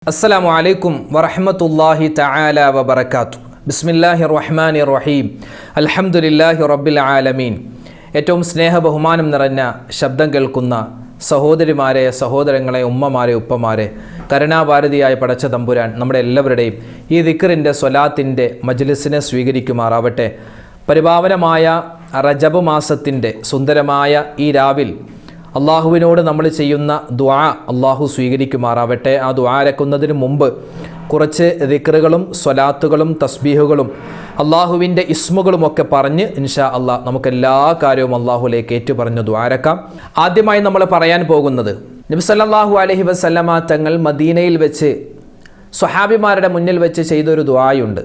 അസ്സലാമു അലൈക്കും വറഹ്മത്തുള്ളാഹി തആല വബറകാതുഹു. ബിസ്മില്ലാഹിർ റഹ്മാനിർ റഹീം. അൽഹംദുലില്ലാഹി റബ്ബിൽ ആലമീൻ. ഏറ്റവും സ്നേഹബഹുമാനം നിറഞ്ഞ ശബ്ദം കേൾക്കുന്ന സഹോദരിമാരെ, സഹോദരങ്ങളെ, ഉമ്മമാരെ, ഉപ്പമാരെ, കരുണാഭാരതിയായ പടച്ച തമ്പുരാൻ നമ്മുടെ എല്ലാവരുടെയും ഈ ദിക്റിൻ്റെ സ്വലാത്തിൻ്റെ മജ്ലിസിനെ സ്വീകരിക്കുമാറാവട്ടെ. പരിപാവനമായ റജബ് മാസത്തിൻ്റെ സുന്ദരമായ ഈ രാവിൽ അള്ളാഹുവിനോട് നമ്മൾ ചെയ്യുന്ന ദുആ അള്ളാഹു സ്വീകരിക്കുമാറാവട്ടെ. ആ ദുആ അരക്കുന്നതിന് മുമ്പ് കുറച്ച് ദിക്റുകളും സ്വലാത്തുകളും തസ്ബീഹുകളും അള്ളാഹുവിൻ്റെ ഇസ്മുകളുമൊക്കെ പറഞ്ഞ് ഇൻഷാ അള്ളാഹ് നമുക്കെല്ലാ കാര്യവും അള്ളാഹുലേക്ക് ഏറ്റുപറഞ്ഞ് ദുആ അരക്കാം. ആദ്യമായി നമ്മൾ പറയാൻ പോകുന്നത് നബി സല്ലല്ലാഹു അലൈഹി വസല്ലമ തങ്ങൾ മദീനയിൽ വെച്ച് സ്വഹാബിമാരുടെ മുന്നിൽ വെച്ച് ചെയ്തൊരു ദുആയുണ്ട്.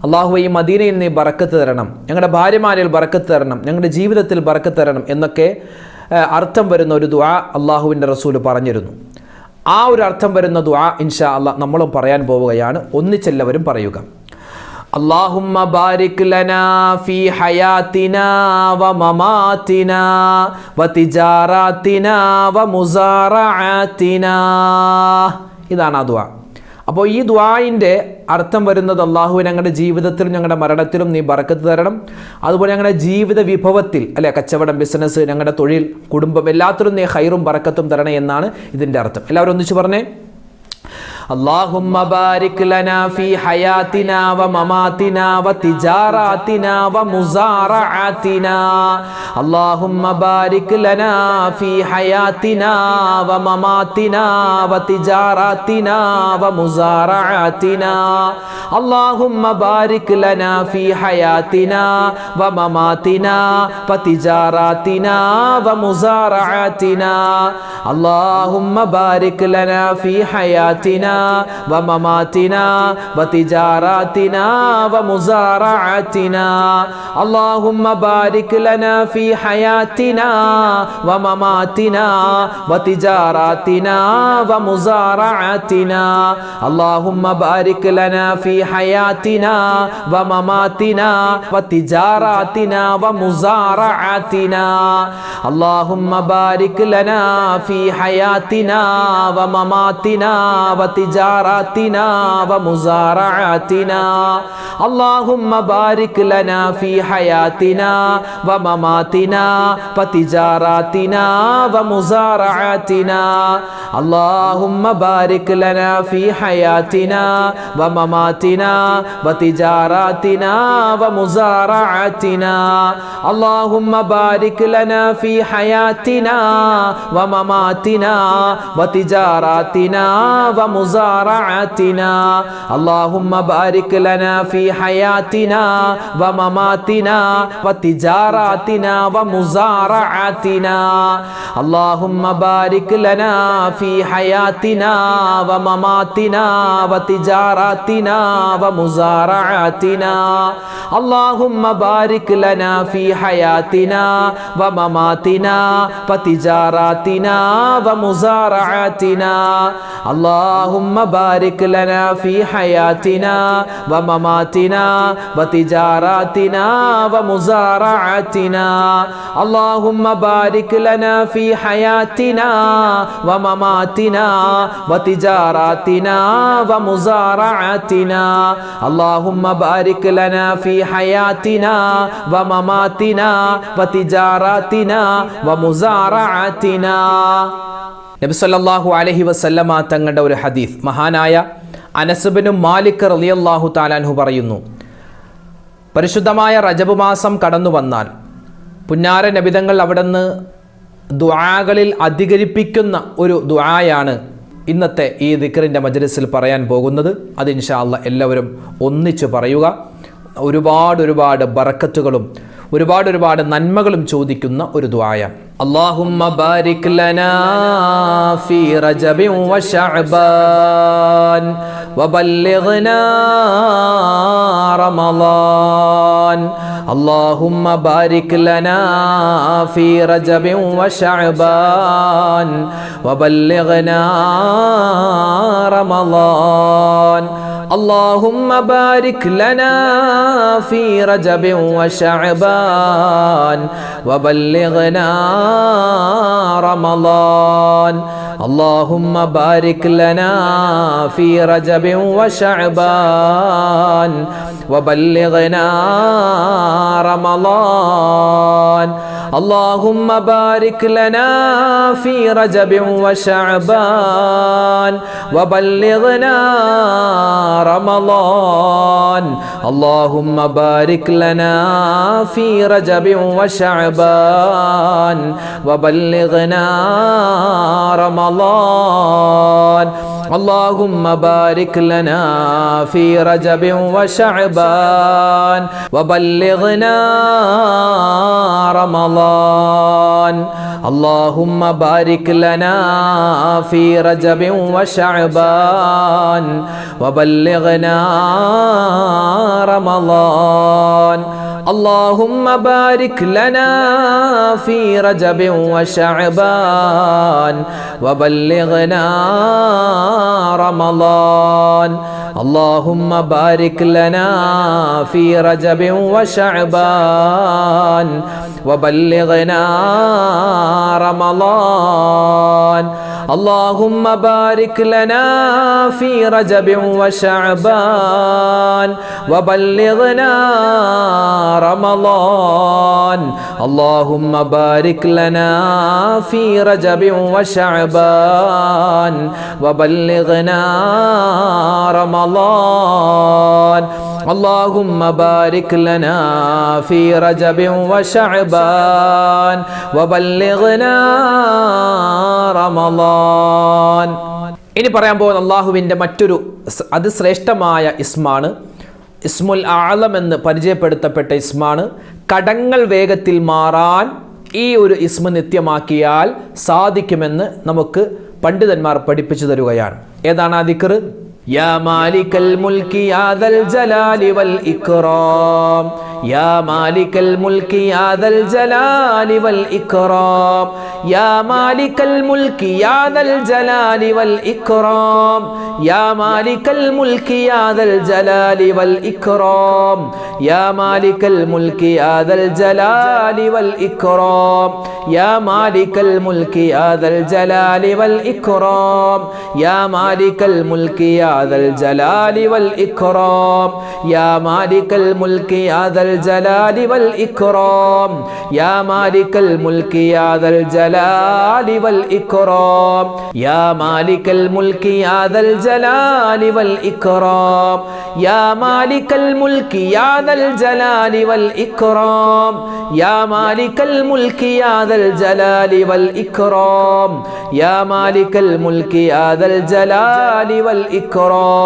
അള്ളാഹു ഈ മദീനയിൽ നീ ബറക്കത്ത് തരണം, ഞങ്ങളുടെ ഭാര്യമാരിൽ ബറക്കത്ത് തരണം, ഞങ്ങളുടെ ജീവിതത്തിൽ ബറക്കത്ത് തരണം എന്നൊക്കെ അർത്ഥം വരുന്ന ഒരു ദുആ അള്ളാഹുവിൻ്റെ റസൂൽ പറഞ്ഞിരുന്നു. ആ ഒരു അർത്ഥം വരുന്ന ദുആ ഇൻഷാ അള്ളാഹ് നമ്മളും പറയാൻ പോവുകയാണ്. ഒന്നിച്ചെല്ലാവരും പറയുക. അല്ലാഹുമ്മ ബാരിക് ലനാ ഫീ ഹയാതിനാ വ മമാതിനാ വ തിജാറാതിനാ വ മുസാറഅതിനാ. ഇതാണ് ആ ദുആ. അപ്പോൾ ഈ ദുആയിൻ്റെ അർത്ഥം വരുന്നത് അള്ളാഹു ഞങ്ങളുടെ ജീവിതത്തിലും ഞങ്ങളുടെ മരണത്തിലും നീ ബറക്കത്ത് തരണം, അതുപോലെ ഞങ്ങളുടെ ജീവിത വിഭവത്തിൽ അല്ലെ കച്ചവടം, ബിസിനസ്, ഞങ്ങളുടെ തൊഴിൽ, കുടുംബം എല്ലാത്തിലും നീ ഖൈറും ബറക്കത്തും തരണേ എന്നാണ് ഇതിൻ്റെ അർത്ഥം. എല്ലാവരും ഒന്നിച്ച് പറഞ്ഞേ. اللهم بارك لنا في حياتنا ومماتنا وتجاراتنا ومزارعاتنا. اللهم بارك لنا في حياتنا ومماتنا وتجاراتنا ومزارعاتنا. اللهم بارك لنا في حياتنا ومماتنا وتجاراتنا ومزارعاتنا. اللهم بارك لنا في حياتنا ومماتنا وتجاراتنا ومزارعاتنا. اللهم بارك لنا في حياتنا ومماتنا وتجاراتنا ومزارعاتنا. اللهم بارك لنا في حياتنا ومماتنا وتجاراتنا ومزارعاتنا. اللهم بارك لنا في حياتنا ومماتنا وتجاراتنا ومزارعاتنا. اللهم بارك لنا في حياتنا ومماتنا وتجاراتنا ومزارعاتنا. اللهم بارك لنا في حياتنا ومماتنا وتجاراتنا ومزارعاتنا. اللهم بارك لنا في حياتنا ومماتنا وتجاراتنا ومزارعاتنا. اللهم بارك لنا في حياتنا ومماتنا وتجاراتنا ومزارعاتنا. اللهم بارك لنا في حياتنا ومماتنا وتجاراتنا ومزارعاتنا. اللهم بارك لنا في حياتنا ومماتنا وتجاراتنا ومزارعاتنا. اللهم بارك لنا في حياتنا ومماتنا وتجاراتنا ومزارعاتنا. اللهم بارك لنا في حياتنا ومماتنا وتجاراتنا ومزارعاتنا. اللهم بارك لنا في حياتنا ومماتنا وتجاراتنا ومزارعاتنا. നബി സല്ലല്ലാഹു അലൈഹി വസല്ലമ തങ്ങളുടെ ഒരു ഹദീസ് മഹാനായ അനസ് ഇബ്നു മാലിക് റളിയല്ലാഹു തആല അൻഹു പറയുന്നു, പരിശുദ്ധമായ റജബ് മാസം കടന്നു വന്നാൽ പുന്നാര നബിതങ്ങൾ അവിടുന്ന് ദുആകളിൽ അധികരിപ്പിക്കുന്ന ഒരു ദുആയാണ് ഇന്നത്തെ ഈ ദിക്റിൻ്റെ മജ്ലിസിൽ പറയാൻ പോകുന്നത്. അത് ഇൻഷാ അല്ലാഹ് എല്ലാവരും ഒന്നിച്ച് പറയുക. ഒരുപാട് ബറക്കത്തുകളും ഒരുപാട് നന്മകളും ചോദിക്കുന്ന ഒരു ദുആയാണ്. اللهم بارك لنا في رجب وشعبان وبلغنا رمضان. اللهم بارك لنا في رجب وشعبان وبلغنا رمضان. اللهم بارك لنا في رجب وشعبان وبلغنا رمضان. اللهم بارك لنا في رجب وشعبان وبلغنا رمضان اللهم بارك لنا في رجب وشعبان وبلغنا رمضان اللهم بارك لنا في رجب وشعبان وبلغنا رمضان اللهم بارك لنا في رجب وشعبان وبلغنا رمضان اللهم بارك لنا في رجب وشعبان وبلغنا رمضان اللهم بارك لنا في رجب وشعبان وبلغنا رمضان اللهم بارك لنا في رجب وشعبان وبلغنا رمضان اللهم بارك لنا في رجب وشعبان وبلغنا رمضان اللهم بارك لنا في رجب وشعبان وبلغنا رمضان اللهم بارك لنا في رجب وشعبان وبلغنا رمضان. ഇനി പറയാൻ പോകുന്ന അള്ളാഹുവിൻ്റെ മറ്റൊരു അതിശ്രേഷ്ഠമായ ഇസ്മാണ്. ഇസ്മുൽ ആളം എന്ന് പരിചയപ്പെടുത്തപ്പെട്ട ഇസ്മാണ്. കടങ്ങൾ വേഗത്തിൽ മാറാൻ ഈ ഒരു ഇസ്മ നിത്യമാക്കിയാൽ സാധിക്കുമെന്ന് നമുക്ക് പണ്ഡിതന്മാർ പഠിപ്പിച്ചു തരുകയാണ്. ഏതാണ് ആ ദിക്ർ? യാ മാലിക്കൽ മുൽക്കി യാ ദൽ ജലാലി വൽ ഇക്റാം യാ മാലിക്കൽ മുൽക്കി യാ ദൽ ജലാലി വൽ ഇക്റാം യാ മാലിക്കൽ മുൽക്കി യാ ദൽ ജലാലി വൽ ഇക്റാം യാ മാലിക്കൽ മുൽക്കി യാ ദൽ ജലാലി വൽ ഇക്റാം യാ മാലിക്കൽ മുൽക്കി യാ ദൽ ജലാലി വൽ ഇക്റാം യാ മാലിക്കൽ മുൽക്കി യാ ദൽ ജലാലി വൽ ഇക്റാം യാ മാലിക്കൽ മുൽക്കി യാ ദൽ ജലാലി വൽ ഇക്റാം യാ മാലിക്കൽ മുൽക്കി യാ ദൽ ജലാലി വൽ ഇക്റാം യാ മാലിക്കൽ മുൽക്കി യാ ദൽ ജലാലി വൽ ഇക്റാം യാ മാലിക്കൽ മുൽക്കി യാ ദൽ ജലാലി വൽ ഇക്റാം യാ മാലിക്കൽ മുൽക്കി യാ ദൽ ജലാലി വൽ ഇക്റാം യാ മാലിക്കൽ മുൽക്കി യാ ദൽ ജലാലി വൽ ഇക്റാം യാ മാലിക്കൽ മുൽക്കി യാ ദൽ ജലാലി വൽ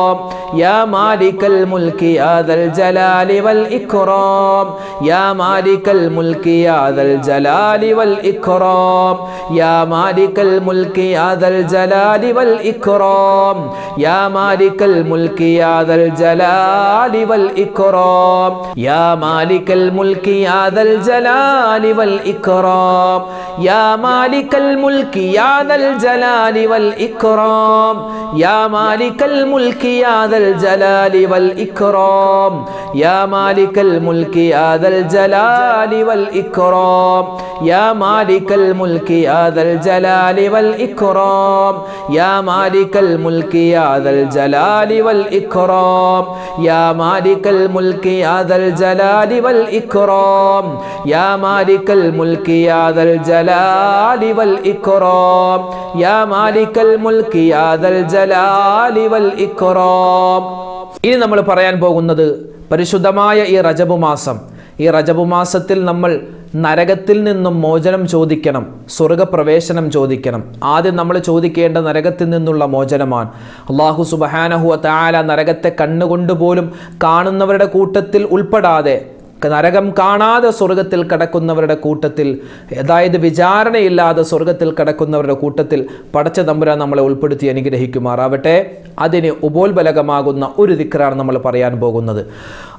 ഇക്റാം യാ മാലിക്കൽ മുൽക്കി യാ ദൽ ജലാലി വൽ ഇക്റാം യാ മാലിക്കൽ മുൽക്കി യാ ദൽ ജലാലി വൽ ഇക്റാം യാ മാലിക്കൽ മുൽക്കി യാ ദൽ ജലാലി വൽ ഇക്റാം യാ മാലിക്കൽ മുൽക്കി യാ ദൽ ജലാലി വൽ ഇക്റാം യാ മാലിക്കൽ മുൽക്കി യാ ദൽ ജലാലി വൽ ഇക്റാം യാ മാലിക്കൽ മുൽക്കി യാ ദൽ ജലാലി വൽ ഇക്റാം യാ മാലിക്കൽ മുൽക്കി യാ ദൽ ജലാലി വൽ ഇക്റാം യാ മാലിക്കൽ മുൽക്കി യാ ദൽ ജലാലി വൽ ഇക്റാം യാ മാലിക്കൽ മുൽക്കി യാ ദൽ ജലാലി വൽ ഇക്റാം യാ മാലിക്കൽ മുൽക്കി യാ ദൽ ജലാലി വൽ ഇക്റാം യാ മാലിക്കൽ മുൽക്കി യാ ദൽ ജലാലി വൽ ഇക്റാം യാ മാലിക്കൽ മുൽക്കി യാ ദൽ ജലാലി വൽ ഇക്റാം യാ മാലിക്കൽ മുൽക്കി യാ ദൽ ജലാലി വൽ ഇക്റാം. ഇനി നമ്മൾ പറയാൻ പോകുന്നത് പരിശുദ്ധമായ ഈ റജബ് മാസം. ഈ റജബ് മാസത്തിൽ നമ്മൾ നരകത്തിൽ നിന്നും മോചനം ചോദിക്കണം, സ്വർഗപ്രവേശനം ചോദിക്കണം. ആദ്യം നമ്മൾ ചോദിക്കേണ്ട നരകത്തിൽ നിന്നുള്ള മോചനമാണ്. അല്ലാഹു സുബ്ഹാനഹു വ തആല നരകത്തെ കണ്ണുകൊണ്ട് പോലും കാണുന്നവരുടെ കൂട്ടത്തിൽ ഉൾപ്പെടാതെ, നരകം കാണാതെ സ്വർഗത്തിൽ കടക്കുന്നവരുടെ കൂട്ടത്തിൽ, അതായത് വിചാരണയില്ലാതെ സ്വർഗത്തിൽ കടക്കുന്നവരുടെ കൂട്ടത്തിൽ പടച്ച തമ്പുരാൻ നമ്മളെ ഉൾപ്പെടുത്തി അനുഗ്രഹിക്കുമാറാവട്ടെ. അതിന് ഉപോത്ബലകമാകുന്ന ഒരു ദിക്റാണ് നമ്മൾ പറയാൻ പോകുന്നത്.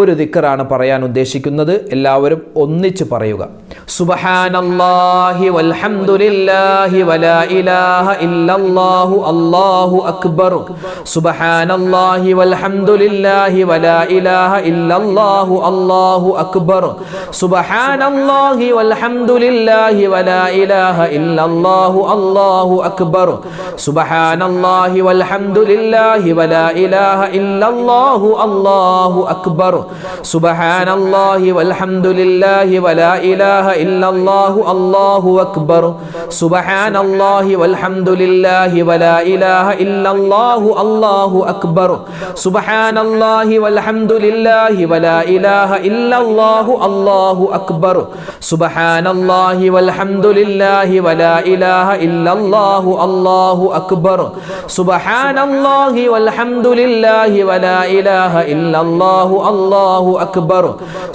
ഒരു ദിക്റാണ് പറയാൻ ഉദ്ദേശിക്കുന്നത്. എല്ലാവരും ഒന്നിച്ച് പറയുക. സുബ്ഹാനല്ലാഹി വൽഹംദുലില്ലാഹി വലാ ഇലാഹ ഇല്ലല്ലാഹു അല്ലാഹു അക്ബർ. സുബ്ഹാനല്ലാഹി വൽഹംദുലില്ലാഹി വലാ ഇലാഹ ഇല്ലല്ലാഹു അല്ലാഹു അക്ബർ. സുബ്ഹാനല്ലാഹി വൽഹംദുലില്ലാഹി വലാ ഇലാഹ ഇല്ലല്ലാഹു അല്ലാഹു അക്ബർ. സുബ്ഹാനല്ലാഹി വൽഹംദുലില്ലാഹി വലാ ഇലാഹ ഇല്ലല്ലാഹു അല്ലാഹു അക്ബർ. സുബ്ഹാനല്ലാഹി വൽഹംദുലില്ലാഹി വലാ ഇലാഹ ഇല്ലല്ലാഹു അല്ലാഹു അക്ബർ. സുബ്ഹാനല്ലാഹി വൽഹംദുലില്ലാഹി വലാ ഇലാഹ ഇല്ലല്ലാഹു അല്ലാഹു അക്ബർ. സുബ്ഹാനല്ലാഹി വൽഹംദുലില്ലാഹി വലാ ഇലാഹ ഇല്ലല്ലാഹു അല്ലാഹു അക്ബർ. സുബ്ഹാനല്ലാഹി വൽഹംദുലില്ലാഹി വലാ ഇലാഹ ഇല്ലല്ലാഹു അല്ലാഹു അക്ബർ. സുബ്ഹാനല്ലാഹി വൽഹംദുലില്ലാഹി വലാ ഇലാഹ ഇല്ലല്ലാഹു അല്ലാഹു അക്ബർ.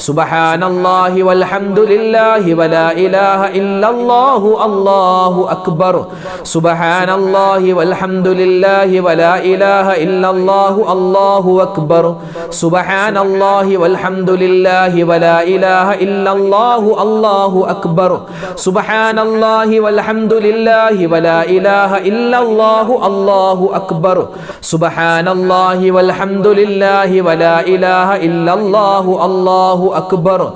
സുബ്ഹാനല്ലാഹി വൽഹംദുലില്ലാഹി വലാ ഇലാഹ ഇല്ലല്ലാഹു അല്ലാഹു അക്ബർ. സുബ്ഹാനല്ലാഹി വൽഹംദുലില്ലാഹി വലാ ഇലാഹ ഇല്ലല്ലാഹു അല്ലാഹു അക്ബർ. സുബ്ഹാനല്ലാഹി വൽഹംദുലില്ലാഹി വലാ ഇലാഹ ഇല്ലല്ലാഹു അല്ലാഹു അക്ബർ. സുബ്ഹാനല്ലാഹി വൽഹംദുലില്ലാഹി വലാ ഇലാഹ ഇല്ലല്ലാഹു അല്ലാഹു അക്ബർ. സുബ്ഹാനല്ലാഹി വൽഹംദുലില്ലാഹി വലാ ഇലാഹ ഇല്ലല്ലാഹു അല്ലാഹു അക്ബർ. സുബ്ഹാനല്ലാഹി വൽഹംദുലില്ലാഹി വലാ ഇലാഹ ഇല്ലല്ലാഹു അല്ലാഹു അക്ബർ.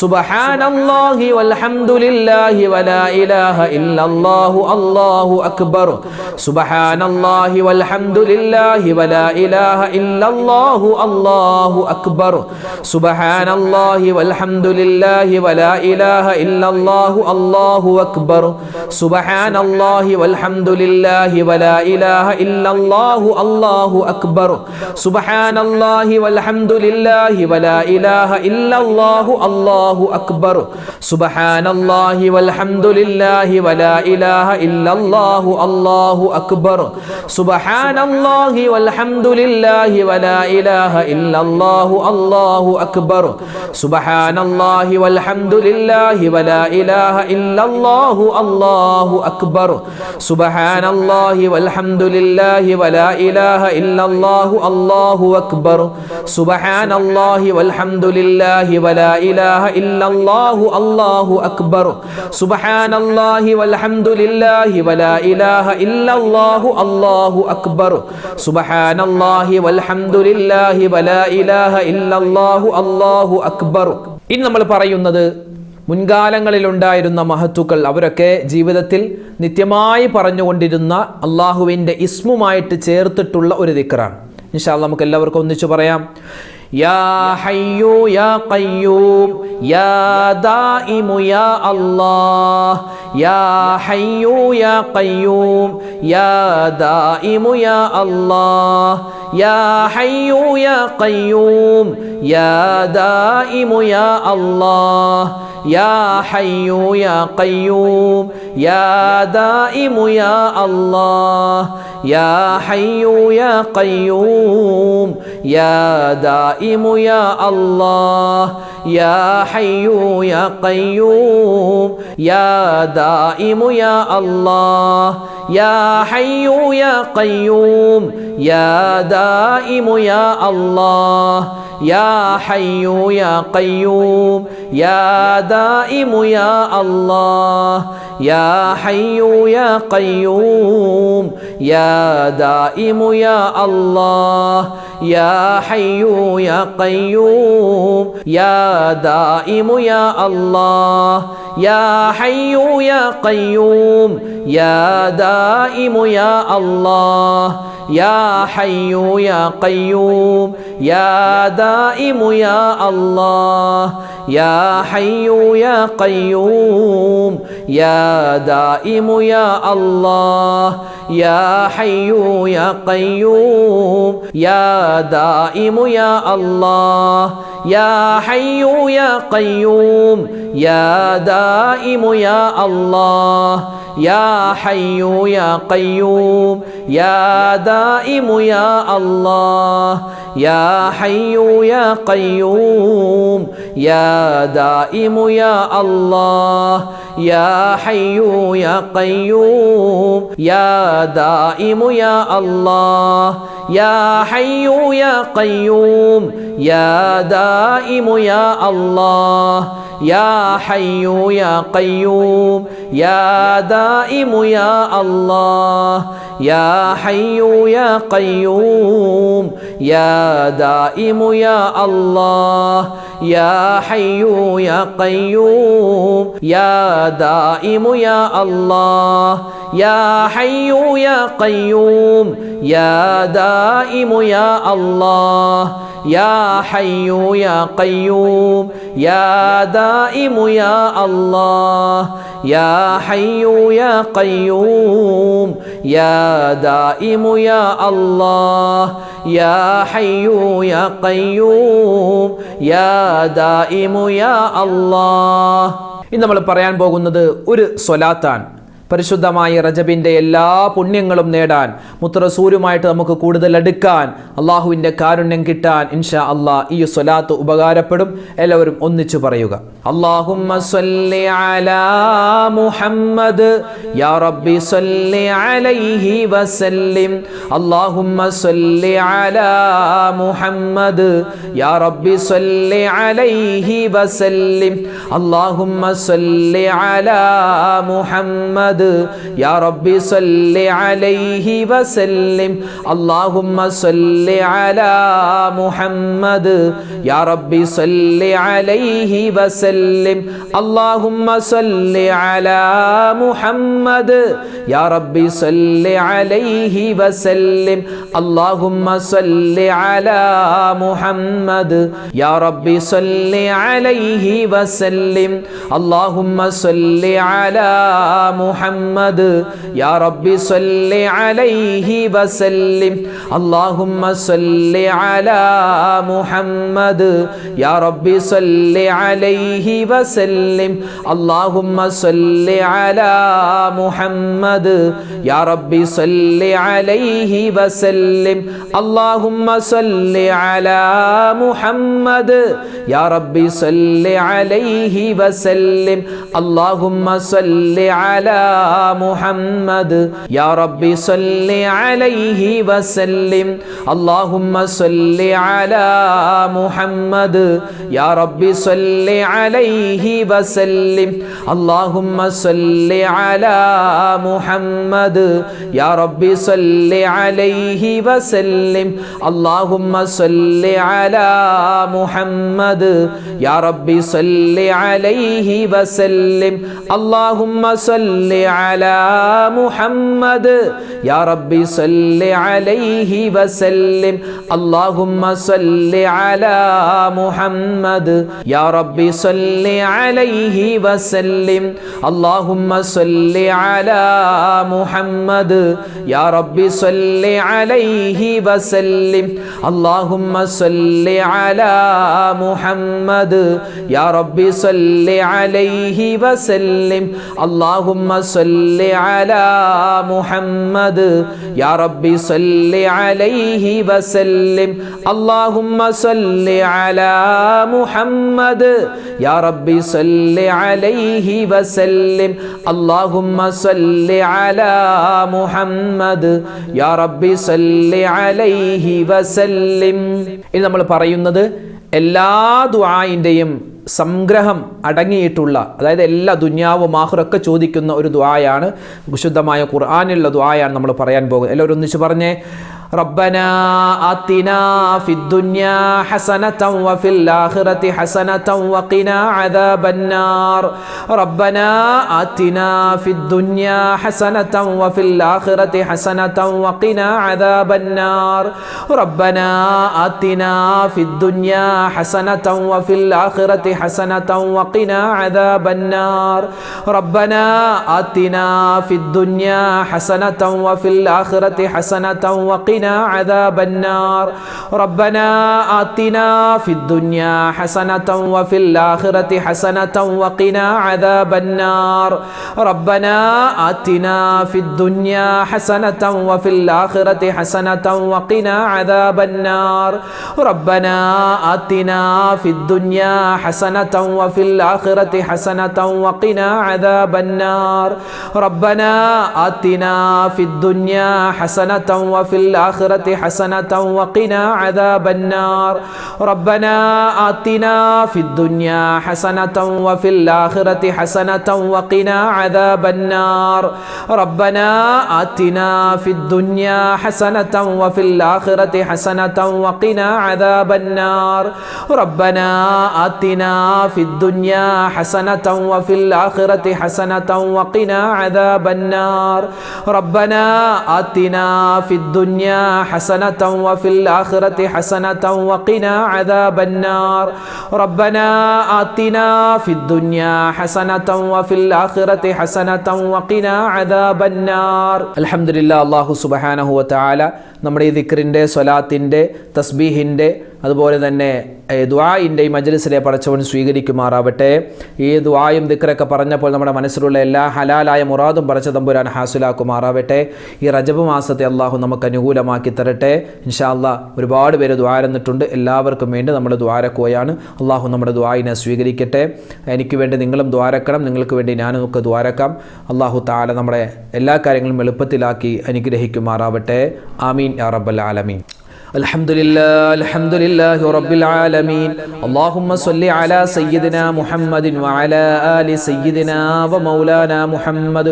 സുബ്ഹാനല്ലാഹി വൽഹംദുലില്ലാഹി വലാ ഇലാഹ ഇല്ലല്ലാഹു അല്ലാഹു അക്ബർ. സുബ്ഹാനല്ലാഹി വൽഹംദുലില്ലാഹി വലാ ഇലാഹ ഇല്ലല്ലാഹു അല്ലാഹു അക്ബർ. സുബ്ഹാനല്ലാഹി വൽഹംദുലില്ലാഹി വലാ ഇലാഹ ഇല്ലല്ലാഹു അല്ലാഹു അക്ബർ. സുബ്ഹാനല്ലാഹി വൽഹംദുലില്ലാഹി വലാ ഇലാഹ ഇല്ലല്ലാഹു അല്ലാഹു അക്ബർ. സുബ്ഹാനല്ലാഹി വൽഹംദുലില്ലാഹി വലാ ഇലാഹ ഇല്ലല്ലാഹു അല്ലാഹു അക്ബർ. സുബ്ഹാനല്ലാഹി വൽഹംദുലില്ലാഹി വലാ ഇലാഹ ഇല്ലല്ലാഹു അല്ലാഹു അക്ബർ. സുബ്ഹാനല്ലാഹി വൽഹംദുലില്ലാഹി വലാ ഇലാഹ ഇല്ലല്ലാഹു അല്ലാഹു അക്ബർ. സുബ്ഹാനല്ലാഹി വൽഹംദുലില്ലാഹി വലാ ഇലാഹ ഇല്ലല്ലാഹു അല്ലാഹു അക്ബർ. സുബ്ഹാനല്ലാഹി വൽഹംദുലില്ലാഹി വലാ ഇലാഹ ഇല്ലല്ലാഹു അല്ലാഹു അക്ബർ. സുബ്ഹാനല്ലാഹി വൽഹംദുലില്ലാഹി വലാ ഇലാഹ ഇല്ലല്ലാഹു അല്ലാഹു അക്ബർ. സുബ്ഹാനല്ലാഹി വൽഹംദുലില്ലാഹി വലാ ഇലാഹ ഇല്ലല്ലാഹു അല്ലാഹു അക്ബർ. ഇനി നമ്മൾ പറയുന്നത് മുൻകാലങ്ങളിലുണ്ടായിരുന്ന മഹത്തുക്കൾ അവരൊക്കെ ജീവിതത്തിൽ നിത്യമായി പറഞ്ഞുകൊണ്ടിരുന്ന അള്ളാഹുവിൻ്റെ ഇസ്മുമായിട്ട് ചേർത്തിട്ടുള്ള ഒരു ദിക്റാണ്. ഇൻഷാ അല്ലാഹ് നമുക്ക് എല്ലാവർക്കും ഒന്നിച്ചു പറയാം. യാ ഹയ്യു യാ ഖയ്യൂം യാ ദായിമു യാ അല്ലാഹ്. യാ ഹയ്യു യാ ഖയ്യൂം യാ ദായിമു യാ അല്ലാഹ്. യാ ഹയ്യു യാ ഖയ്യൂം യാ ദായിമു യാ അല്ലാഹ്. യാ ഹയ്യു യാ ഖയ്യൂം യാ ദായിമു യാ അല്ലാഹ്. യാ ഹയ്യു യാ ഖയ്യൂം യാ ദായിമു യാ അല്ലാഹ്. യാ ഹയ്യു യാ ഖയ്യൂം യാ ദായിമു യാ അല്ലാഹ്. യാ ഹയ്യു യാ ഖയ്യൂം യാ ദായിമു യാ അല്ലാഹ്. യാ ഹയ്യു യാ ഖയ്യൂം യാ ദായിമു യാ അല്ലാഹ്. യാ ഹയ്യു യാ ഖയ്യൂം യാ ദായിമു യാ അല്ലാഹ്. യാ ഹയ്യു യാ ഖയ്യൂം യാ ദായിമു യാ അല്ലാഹ്. യാ ഹയ്യു യാ ഖയ്യൂം യാ ദായിമു യാ അല്ലാഹ്. യാ ഹയ്യു യാ ഖയ്യൂം യാ ദായിമു യാ അല്ലാഹ്. യാ ഹയ്യു യാ ഖയ്യൂം യാ ദായിമു യാ അല്ലാഹ്. യാ ഹയ്യു യാ ഖയ്യൂം യാ ദായിമു യാ അല്ലാഹ്. യാ ഹയ്യു യാ ഖയ്യൂം യാ ദായിമു യാ അല്ലാഹ്. യാ ഹയ്യു യാ ഖയ്യൂം യാ ദായിമു യാ അല്ലാഹ്. യാ ഹയ്യു യാ ഖയ്യൂം يا دائم يا الله يا حي يا قيوم يا دائم يا الله يا حي يا قيوم يا دائم يا الله يا حي يا قيوم يا دائم يا الله يا حي يا قيوم يا دائم يا الله يا حي يا قيوم يا دائم يا الله يا حي يا قيوم يا دائم يا الله يا حي يا قيوم يا دائم يا الله يا حي يا قيوم يا دائم يا الله يا حي يا قيوم يا دائم يا الله. ഇന്ന് നമ്മൾ പറയാൻ പോകുന്നത് ഒരു സ്വലാത്താണ്. പരിശുദ്ധമായ റജബിൻ്റെ എല്ലാ പുണ്യങ്ങളും നേടാൻ മുത്തറസൂലുമായിട്ട് നമുക്ക് കൂടുതൽ അടുക്കാൻ അള്ളാഹുവിൻ്റെ കാരുണ്യം കിട്ടാൻ ഇൻഷാ അള്ളാഹ് ഈ സ്വലാത്ത് ഉപകാരപ്പെടും. എല്ലാവരും ഒന്നിച്ചു പറയുക. അല്ലാഹുമ്മ സ്വല്ലി അലാ മുഹമ്മദ് യാ റബ്ബി സ്വല്ലി അലൈഹി വസല്ലിം. അല്ലാഹുമ്മ സ്വല്ലി അലാ മുഹമ്മദ് യാ റബ്ബി സ്വല്ലി അലൈഹി വസല്ലിം. അല്ലാഹുമ്മ സ്വല്ലി അലാ മുഹമ്മദ് يا ربي صل عليه وسلم. اللهم صل على محمد يا ربي صل عليه وسلم. اللهم صل على محمد يا ربي صل عليه وسلم. اللهم صل على محمد يا ربي صل عليه وسلم. اللهم صل على محمد يا ربي صل عليه وسلم. اللهم صل على محمد يا ربي صل عليه وسلم. اللهم صل على محمد يا ربي صل عليه وسلم. اللهم صل على محمد يا ربي صل عليه وسلم. اللهم صل على محمد يا ربي صل عليه وسلم. اللهم صل على محمد يا ربي صل عليه وسلم. اللهم صل على محمد يا ربي صل عليه وسلم. اللهم صل على محمد يا ربي صل عليه وسلم. اللهم صل على محمد يا ربي صل عليه وسلم. اللهم صل على محمد يا ربي صل عليه وسلم. اللهم صل على محمد يا ربي صل عليه وسلم. اللهم صل على محمد يا ربي صل عليه وسلم. اللهم صل على محمد يا ربي صل عليه وسلم. اللهم صل على محمد يا ربي صل عليه وسلم. اللهم صل على محمد يا ربي صل عليه وسلم. ഇനി നമ്മൾ പറയുന്നത് എല്ലാ ദുആഇന്റെയും സംഗ്രഹം അടങ്ങിയിട്ടുള്ള, അതായത് എല്ലാ ദുനിയാവും ആഖിറൊക്കെ ചോദിക്കുന്ന ഒരു ദുആയാണ്, വിശുദ്ധമായ ഖുർആനിലുള്ള ദുആയാണ് നമ്മൾ പറയാൻ പോകുന്നത്. എല്ലാവരും ഒന്നിച്ച് പറഞ്ഞേ. ربنا آتنا في الدنيا حسنة وفي الآخرة حسنة وقنا عذاب النار. ربنا آتنا في الدنيا حسنة وفي الآخرة حسنة وقنا عذاب النار. ربنا آتنا في الدنيا حسنة وفي الآخرة حسنة وقنا عذاب النار. ربنا آتنا في الدنيا حسنة وفي الآخرة حسنة وقنا وقنا عذاب النار ربنا آتنا في الدنيا حسنة وفي الآخرة حسنة وقنا عذاب النار ربنا آتنا في الدنيا حسنة وفي الآخرة حسنة وقنا عذاب النار ربنا آتنا في الدنيا حسنة وفي الآخرة حسنة وقنا عذاب النار ربنا آتنا في الدنيا حسنة وفي الآخرة حسنة وقنا عذاب النار ربنا آتنا في الدنيا حسنة وفي الآخرة حسنة وقنا عذاب النار ربنا آتنا في الدنيا حسنة وفي الآخرة حسنة وقنا عذاب النار ربنا آتنا في الدنيا حسنة وفي الآخرة حسنة وقنا عذاب النار ربنا آتنا في الدنيا حسنة وفي الآخرة حسنة وقنا عذاب النار ربنا آتنا في الدنيا حسنة وفي الآخرة حسنة وقنا عذاب النار الحمد لله الله سبحانه وتعالى നമ്മുടെ ഈ ദിക്റിൻ്റെ സ്വലാത്തിൻ്റെ തസ്ബീഹിൻ്റെ അതുപോലെ തന്നെ ദുആഇൻ്റെ ഈ മജ്ലിസിലെ പടച്ചവൻ സ്വീകരിക്കുമാറാവട്ടെ. ഈ ദുആയും ദിക്റൊക്കെ പറഞ്ഞപ്പോൾ നമ്മുടെ മനസ്സിലുള്ള എല്ലാ ഹലാലായ മുറാദും പടച്ച തമ്പുരാൻ ഹാസിലാക്കുമാറാവട്ടെ. ഈ റജബ് മാസത്തെ അള്ളാഹു നമുക്ക് അനുകൂലമാക്കി തരട്ടെ. ഇൻഷാ അല്ലാഹ് ഒരുപാട് പേര് ദുആ തന്നിട്ടുണ്ട്. എല്ലാവർക്കും വേണ്ടി നമ്മൾ ദുആരക്കുകയാണ്. അള്ളാഹു നമ്മുടെ ദുആഇനെ സ്വീകരിക്കട്ടെ. എനിക്ക് വേണ്ടി നിങ്ങളും ദുആരക്കണം, നിങ്ങൾക്ക് വേണ്ടി ഞാനൊക്കെ ദുആരക്കാം. അള്ളാഹു തആല നമ്മുടെ എല്ലാ കാര്യങ്ങളും എളുപ്പത്തിലാക്കി അനുഗ്രഹിക്കുമാറാവട്ടെ. ആമീൻ യാ റബ്ബൽ ആലമീൻ. الحمد لله رب العالمين. اللهم صل على سيدنا محمد وعلى آل سيدنا ومولانا محمد.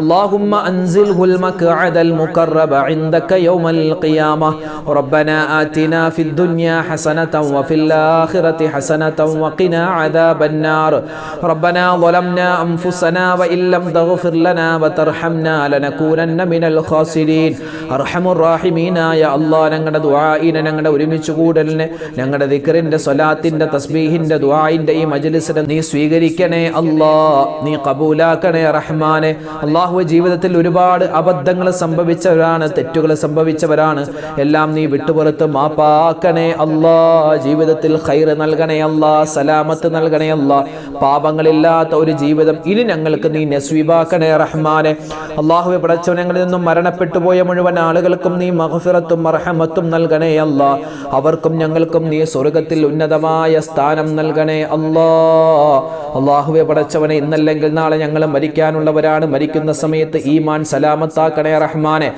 اللهم أنزله المقعد المقرب عندك يوم القيامة. ربنا آتنا في الدنيا حسنة وفي الآخرة حسنة وقنا عذاب النار. ربنا ظلمنا أنفسنا وإن لم تغفر لنا وترحمنا لنكونن من الخاسرين. أرحم الراحمين يا الله. ഞങ്ങളുടെ ദുആഇനെ, ഞങ്ങളുടെ ഒരുമിച്ച് കൂടലിനെ, ഞങ്ങളുടെ ദിക്റിന്റെ സ്വലാത്തിന്റെ തസ്ബീഹിന്റെ ദുആഇന്റെ ഈ മജ്ലിസിനെ നീ സ്വീകരിക്കണേ അല്ലാ, നീ കബൂലാക്കണേ റഹ്മാനെ. അല്ലാഹുവേ, ജീവിതത്തിൽ ഒരുപാട് അബദ്ധങ്ങൾ സംഭവിച്ചവരാണ്, തെറ്റുകൾ സംഭവിച്ചവരാണ്. എല്ലാം നീ വിട്ടുപുറത്ത് മാപ്പാക്കണേ അല്ലാ. ജീവിതത്തിൽ ഖൈർ നൽകണേ അല്ലാ, സലാമത്ത് നൽകണേ അല്ലാ. പാപങ്ങളില്ലാത്ത ഒരു ജീവിതം ഇനി ഞങ്ങൾക്ക് നീ നസ്വീബാക്കണേ റഹ്മാനെ. അല്ലാഹുവേ, പടച്ചവൻ ഞങ്ങളിൽ നിന്നും മരണപ്പെട്ടു പോയ മുഴുവൻ ആളുകൾക്കും നീ മഗ്ഫിറത്തും മർഹമത്തും നൽകണേ അല്ലാ. അവർക്കും ഞങ്ങൾക്കും നീ സ്വർഗ്ഗത്തിൽ ഉന്നതമായ സ്ഥാനം നൽകണേ അല്ലാ. അല്ലാഹുവേ, പടച്ചവനെ, ഇന്നല്ലെങ്കിൽ നാളെ ഞങ്ങൾ മരിക്കാനുള്ളവരാണ്. മരിക്കുന്ന സമയത്ത് ഈമാൻ സലാമത്താക്കണേ റഹ്മാനെ.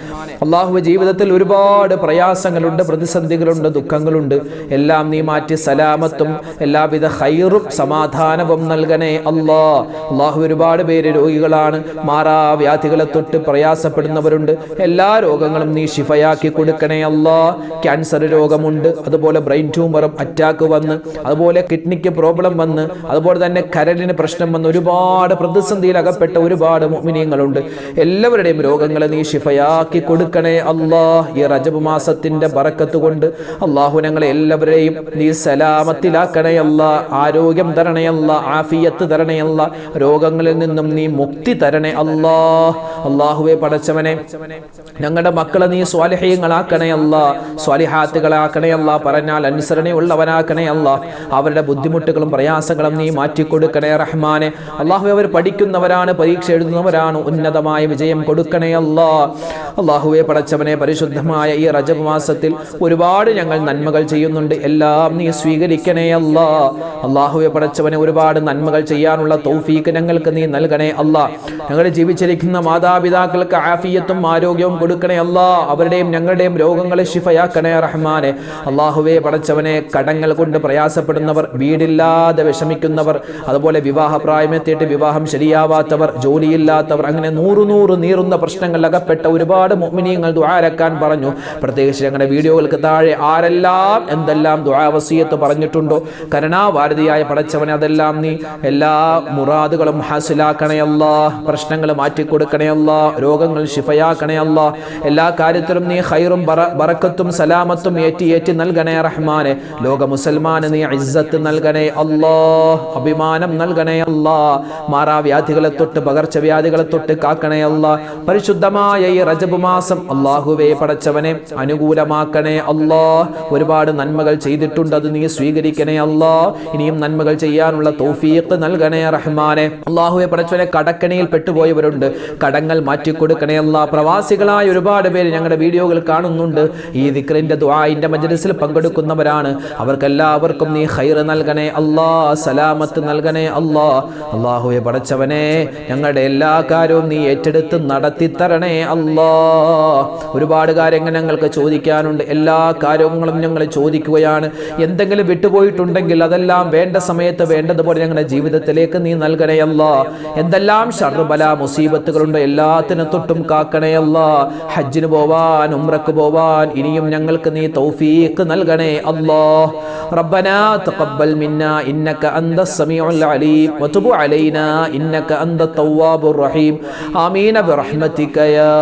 അല്ലാഹുവേ, ജീവിതത്തിൽ ഒരുപാട് പ്രയാസങ്ങളുണ്ട്, പ്രതിസന്ധികളുണ്ട്, ദുഃഖങ്ങളുണ്ട്. എല്ലാം നീ മാറ്റി സലാമത്തും എല്ലാവിധ ഖൈറും സമാധാനവും നൽകണേ അല്ലാ. അല്ലാഹുവേ, ഒരുപാട് പേര് രോഗികളാണ്, മാറാവ്യാധികളെ തൊട്ട് പ്രയാസപ്പെടുന്നവരുണ്ട്. എല്ലാ രോഗങ്ങളും നീ ശിഫയാക്കി കൊടുക്കണേ അല്ലാ. ക്യാൻസർ രോഗമുണ്ട്, അതുപോലെ ബ്രെയിൻ ട്യൂമറും അറ്റാക്ക് വന്ന്, അതുപോലെ കിഡ്നിക്ക് പ്രോബ്ലം വന്ന്, അതുപോലെ തന്നെ കരളിന് പ്രശ്നം വന്ന് ഒരുപാട് പ്രതിസന്ധിയിൽ അകപ്പെട്ട ഒരുപാട് മുഅ്മിനീങ്ങളുണ്ട്. എല്ലാവരുടെയും രോഗങ്ങളെ നീ ശിഫയാക്കി കൊടുക്കണേ അല്ലാ. ഈ റജബ് മാസത്തിന്റെ ബറക്കത്ത് കൊണ്ട് അല്ലാഹു ഞങ്ങളെ എല്ലാവരെയും നീ സലാമത്തിലാക്കണേ അല്ലാ. ആരോഗ്യം തരണേ അല്ലാ, ആഫിയത്ത് തരണേ അല്ലാ. രോഗങ്ങളിൽ നിന്നും നീ മുക്തി തരണേ അല്ലാ. അല്ലാഹുവേ, പടച്ചവനെ, ഞങ്ങളുടെ മക്കളെ നീ സ്വാലിഹീങ്ങളാക്കണേ അല്ലാ, സ്വാലിഹാത്തുകളാക്കണേ അല്ലാ. പറഞ്ഞാൽ അനുസരണയുള്ളവനാക്കണേ അല്ലാ. അവരുടെ ബുദ്ധിമുട്ടുകളും പ്രയാസങ്ങളും നീ മാറ്റിക്കൊടുക്കണേ റഹ്മാനെ. അല്ലാഹുവേ, അവർ പഠിക്കുന്നവരാണ്, പരീക്ഷ എഴുതുന്നവരാണ്. ഉന്നതമായ വിജയം കൊടുക്കണേ അല്ലാ. അല്ലാഹുവേ, പടച്ചവനെ, പരിശുദ്ധമായ ഈ റജബ് മാസത്തിൽ ഒരുപാട് ഞങ്ങൾ നന്മകൾ ചെയ്യുന്നുണ്ട്. എല്ലാം നീ സ്വീകരിക്കണേ അല്ലാ. അല്ലാഹുവേ, പടച്ചവനെ, ഒരുപാട് നന്മകൾ ചെയ്യാനുള്ള തൗഫീഖ് ഞങ്ങൾക്ക് നീ നൽകണേ അല്ലാ. ഞങ്ങൾ ജീവിച്ചിരിക്കുന്ന മാതാപിതാക്കൾക്ക് ആഫിയത്തും ആരോഗ്യവും കൊടുക്കണേ അല്ലാ. അവരുടെയും ഞങ്ങളുടെയും രോഗങ്ങളെ ശിഫയാക്കണേ റഹ്മാനെ. അല്ലാഹുവേ, പടച്ചവനെ, കടങ്ങൾ കൊണ്ട് പ്രയാസപ്പെടുന്നവർ, വീടില്ലാതെ വിഷമിക്കുന്നവർ, അതുപോലെ വിവാഹപ്രായമെത്തിയിട്ട് വിവാഹം ശരിയാവാത്തവർ, ജോലിയില്ലാത്തവർ, അങ്ങനെ നൂറ് നീറുന്ന പ്രശ്നങ്ങൾ അകപ്പെട്ട ഒരുപാട് മുഅ്മിനീങ്ങൾ ദുആരക്കാൻ പറഞ്ഞു. പ്രത്യേകിച്ച് ഞങ്ങളുടെ വീഡിയോകൾക്ക് താഴെ ആരെല്ലാം എന്തെല്ലാം ദുആ വസിയത്ത് പറഞ്ഞിട്ടുണ്ടോ, കരുണാവാരിധിയായ പടച്ചവനെ, അതെല്ലാം നീ എല്ലാ മുറാദുകളും ഹാസിലാക്കണേ അല്ലാ. പ്രശ്നങ്ങൾ മാറ്റിക്കൊടുക്കണേ അല്ലാ. രോഗങ്ങൾ ശിഫയാക്കണേ അല്ലാ. എല്ലാ കാര്യത്തിലും നീ ഖൈറും ബറക്കത്തും സലാമത്തും ഏറ്റി നൽകണേ റഹ്മാനെ. ലോക മുസൽമാന് നീ ഇസ്സത്ത് നൽകണേ അല്ലാഹ്, അഭിമാനം നൽകണേ അല്ലാഹ്. മാറാവ്യാധികളെ തൊട്ട് പകർച്ചവ്യാധികളെ തൊട്ട് കാക്കണേ അല്ലാഹ്. പരിശുദ്ധമായ ഈ റജബ് മാസം അല്ലാഹുവേ പടച്ചവനെ അനുകൂലമാക്കണേ അല്ലാഹ്. ഒരുപാട് നന്മകൾ ചെയ്തിട്ടുണ്ട്, അത് നീ സ്വീകരിക്കണേ അല്ലാഹ്. ഇനിയും നന്മകൾ ചെയ്യാനുള്ള തൗഫീഖ് നൽകണേ റഹ്മാനെ. അല്ലാഹുവേ പടച്ചവനെ, കടക്കണിയിൽ പെട്ടുപോയവരുണ്ട്, കടങ്ങൾ മാറ്റിക്കൊടുക്കണേ അല്ലാഹ്. പ്രവാസികളായ ഒരുപാട് പേര് ഞങ്ങളുടെ വീഡിയോകൾ കാണുന്നുണ്ട്, ഈ ദിക്റിന്റെ ദുആഇന്റെ മജ്ലിസിൽ പങ്കെടുക്കുന്നവരാണ്. അവർക്കെല്ലാവർക്കും നീ ഖൈർ നൽകണേ അല്ലാഹ്, സലാമത്ത് നൽകണേ അല്ലാഹ്. അല്ലാഹുവേ പടച്ചവനെ, ഞങ്ങളുടെ എല്ലാ കാര്യവും നീ ഏറ്റെടുത്ത് നടത്തി തരണേ അല്ലാഹ്. ഒരുപാട് കാര്യങ്ങൾ ഞങ്ങൾക്ക് ചോദിക്കാനുണ്ട്, എല്ലാ കാര്യങ്ങളും ഞങ്ങൾ ചോദിക്കുകയാണ്. എന്തെങ്കിലും വിട്ടുപോയിട്ടുണ്ടെങ്കിൽ അതെല്ലാം വേണ്ട സമയത്ത് വേണ്ടതുപോലെ ഞങ്ങളുടെ ജീവിതത്തിലേക്ക് നീ നൽകണേ അല്ലാഹ്. എന്തെല്ലാം ശർറ് ബലാ മുസീബത്തുകളുണ്ട് എല്ലാത്തിനും തൊട്ടും കാക്കണേ അല്ലാഹ്. ഹജ്ജിന് പോവാൻ, ഉംറക്ക് പോവാൻ ഇനിയും ഞങ്ങൾക്ക് നീ തൗഫീഖ് നൽകണേ അല്ലാഹ്. റബ്ബനാ തഖബ്ബൽ മിന്നാ ഇന്നക അന്തസ് സമീഉൽ അലീം വതുബ് അലൈനാ ഇന്നക അന്തത് തവ്വാബുർ റഹീം. ആമീൻ ബിറഹ്മതിക യാ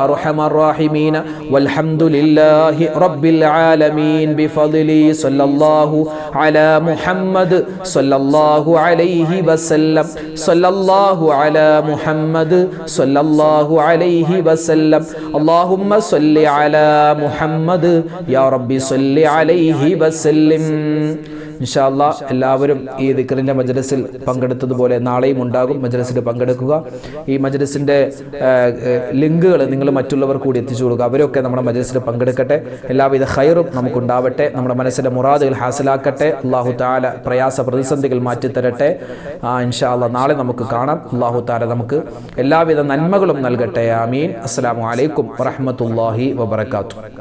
അർഹമർ റഹീമീൻ. വൽഹംദുലില്ലാഹി റബ്ബിൽ ആലമീൻ ബിഫദ്ലി സല്ലല്ലാഹു അലാ മുഹമ്മദ് സല്ലല്ലാഹു അലൈഹി വസല്ലം. സല്ലല്ലാഹു അലാ മുഹമ്മദ് സല്ലല്ലാഹു അലൈഹി വസല്ലം. അല്ലാഹുമ്മ സല്ലി അലാ മുഹമ്മദ് യാ റബ്ബി സല്ലി അലൈഹി വസല്ലം. ഇൻഷാ അല്ലാഹ് എല്ലാവരും ഈ ദിക്റിന്റെ മജ്ലിസിൽ പങ്കെടുത്തതുപോലെ നാളെയും ഉണ്ടാകും. മജ്ലിസിൽ പങ്കെടുക്കുക. ഈ മജ്ലിസിന്റെ ലിങ്കുകൾ നിങ്ങൾ മറ്റുള്ളവർ കൂടി എത്തിച്ചു കൊടുക്കുക. അവരൊക്കെ നമ്മുടെ മജ്ലിസിൽ പങ്കെടുക്കട്ടെ. എല്ലാവിധ ഖൈറും നമുക്കുണ്ടാവട്ടെ. നമ്മുടെ മനസ്സിലെ മുറാദുകൾ ഹാസിലാക്കട്ടെ. അല്ലാഹു തആല പ്രയാസ പ്രതിസന്ധികൾ മാറ്റിത്തരട്ടെ. ഇൻഷാ അല്ലാഹ് നാളെ നമുക്ക് കാണാം. അല്ലാഹു തആല നമുക്ക് എല്ലാവിധ നന്മകളും നൽകട്ടെ. ആമീൻ. അസ്സലാമു അലൈക്കും വറഹ്മത്തുള്ളാഹി വബറകാതുഹു.